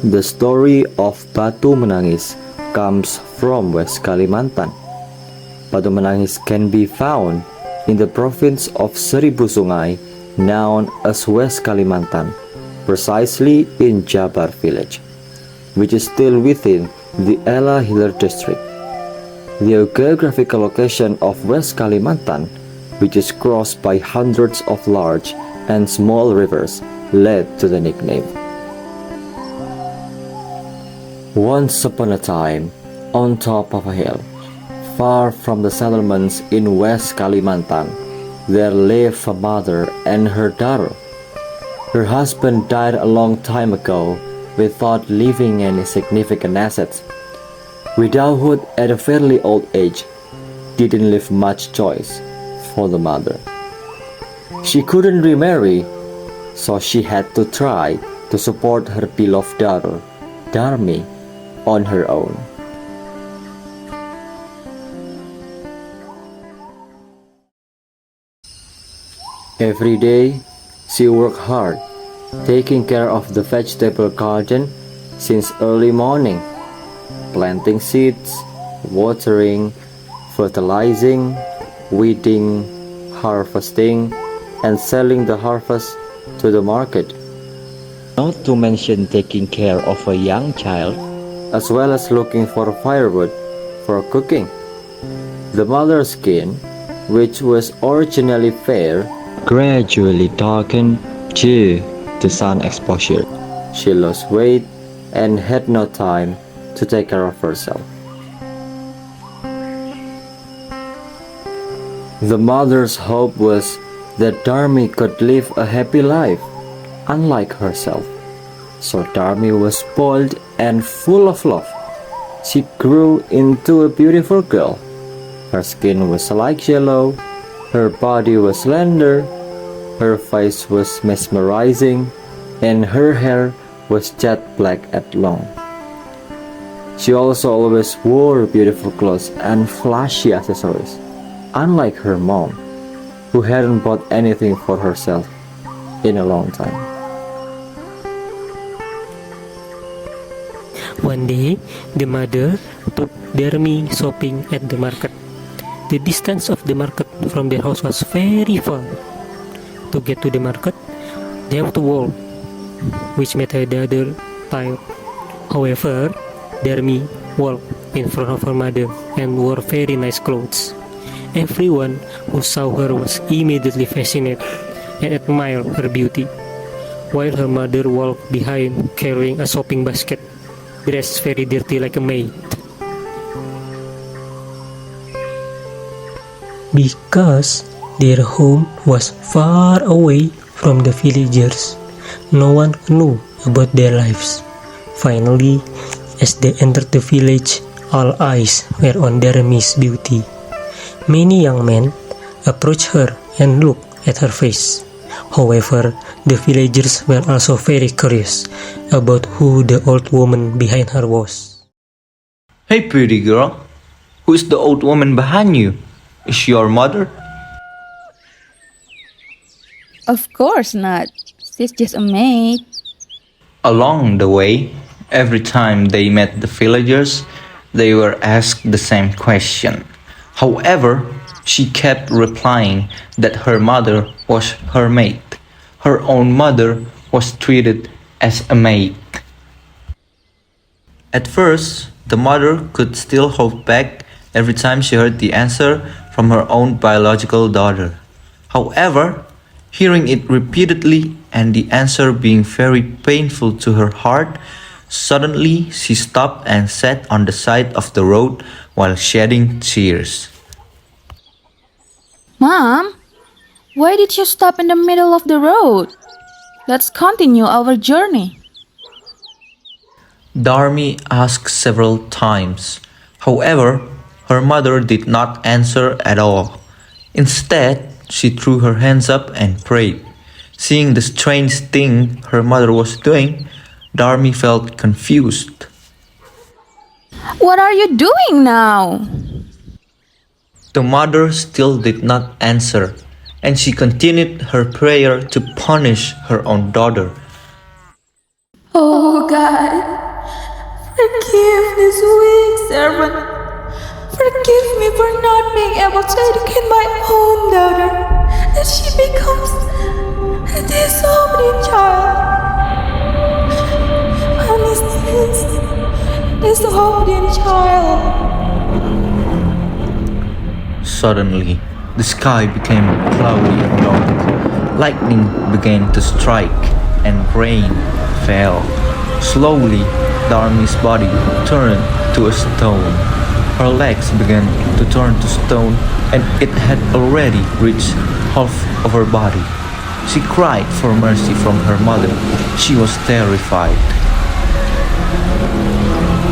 The story of Batu Menangis comes from West Kalimantan. Batu Menangis can be found in the province of Seribu Sungai, known as West Kalimantan, precisely in Jabar village, which is still within the Ella Hilir district. The geographical location of West Kalimantan, which is crossed by hundreds of large and small rivers, led to the nickname. Once upon a time, on top of a hill, far from the settlements in West Kalimantan, there lived a mother and her daughter. Her husband died a long time ago without leaving any significant assets. Widowhood at a fairly old age didn't leave much choice for the mother. She couldn't remarry, so she had to try to support her beloved daughter, Darmi, on her own. Every day, she worked hard, taking care of the vegetable garden since early morning, planting seeds, watering, fertilizing, weeding, harvesting, and selling the harvest to the market. Not to mention taking care of a young child, as well as looking for firewood for cooking. The mother's skin, which was originally fair, gradually darkened due to sun exposure. She lost weight and had no time to take care of herself. The mother's hope was that Darmi could live a happy life, unlike herself. So Darmi was spoiled and full of love. She grew into a beautiful girl. Her skin was like yellow, her body was slender, her face was mesmerizing, and her hair was jet black and long. She also always wore beautiful clothes and flashy accessories, unlike her mom, who hadn't bought anything for herself in a long time. One day, the mother took Darmi shopping at the market. The distance of the market from their house was very far. To get to the market, they have to walk, which made her daughter tired. However, Darmi walked in front of her mother and wore very nice clothes. Everyone who saw her was immediately fascinated and admired her beauty, while her mother walked behind carrying a shopping basket, dressed very dirty like a maid. Because their home was far away from the villagers, no one knew about their lives. Finally, as they entered the village, all eyes were on Darmi's beauty. Many young men approached her and looked at her face. However, the villagers were also very curious about who the old woman behind her was. Hey pretty girl, who is the old woman behind you? Is she your mother? Of course not. She's just a maid. Along the way, every time they met the villagers, they were asked the same question. However, she kept replying that her mother was her maid. Her own mother was treated as a maid. At first, the mother could still hold back every time she heard the answer from her own biological daughter. However, hearing it repeatedly and the answer being very painful to her heart, suddenly she stopped and sat on the side of the road while shedding tears. Mom, why did you stop in the middle of the road? Let's continue our journey. Darmi asked several times. However, her mother did not answer at all. Instead, she threw her hands up and prayed. Seeing the strange thing her mother was doing, Darmi felt confused. What are you doing now? The mother still did not answer, and she continued her prayer to punish her own daughter. Oh God, Forgive this weak servant. Forgive me for not being able to educate my own daughter, that she becomes a disobedient child. Honestly, disobedient child. Suddenly, the sky became cloudy and dark. Lightning began to strike, and rain fell. Slowly, Darmi's body turned to a stone. Her legs began to turn to stone, and it had already reached half of her body. She cried for mercy from her mother. She was terrified.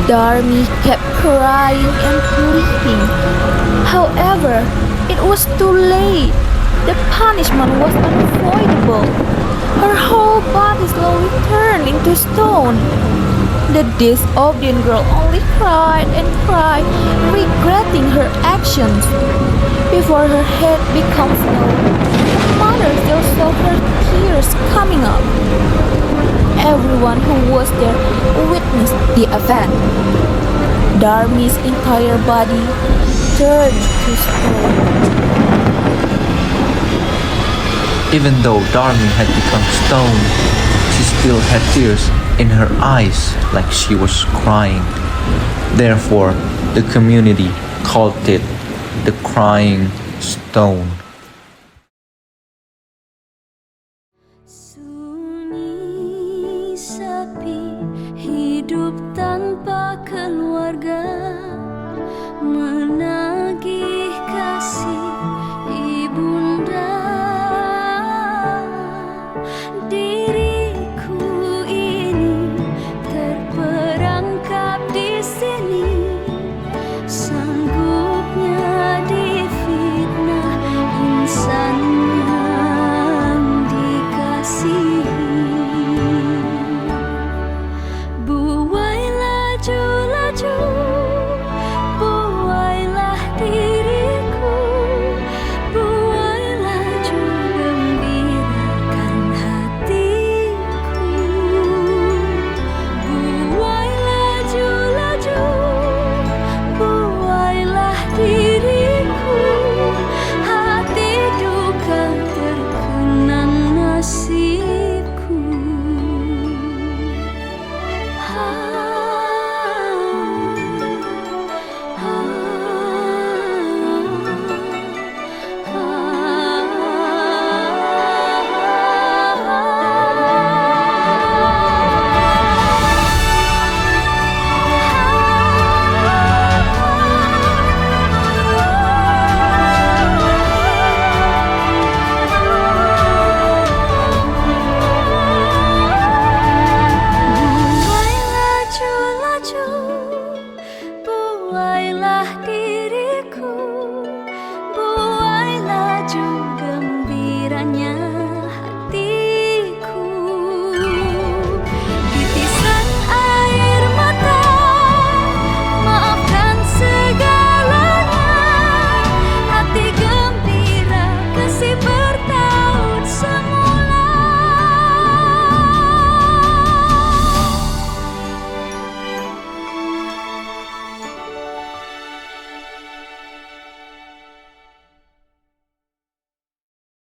Darmi kept crying and pleading. However, it was too late. The punishment was unavoidable. Her whole body slowly turned into stone. The disobedient girl only cried and cried, regretting her actions. Before her head became snow, the mother still saw her tears coming up. Everyone who was there witnessed the event. Darmi's entire body turned to stone. Even though Darmi had become stone, she still had tears in her eyes like she was crying. Therefore, the community called it the crying stone.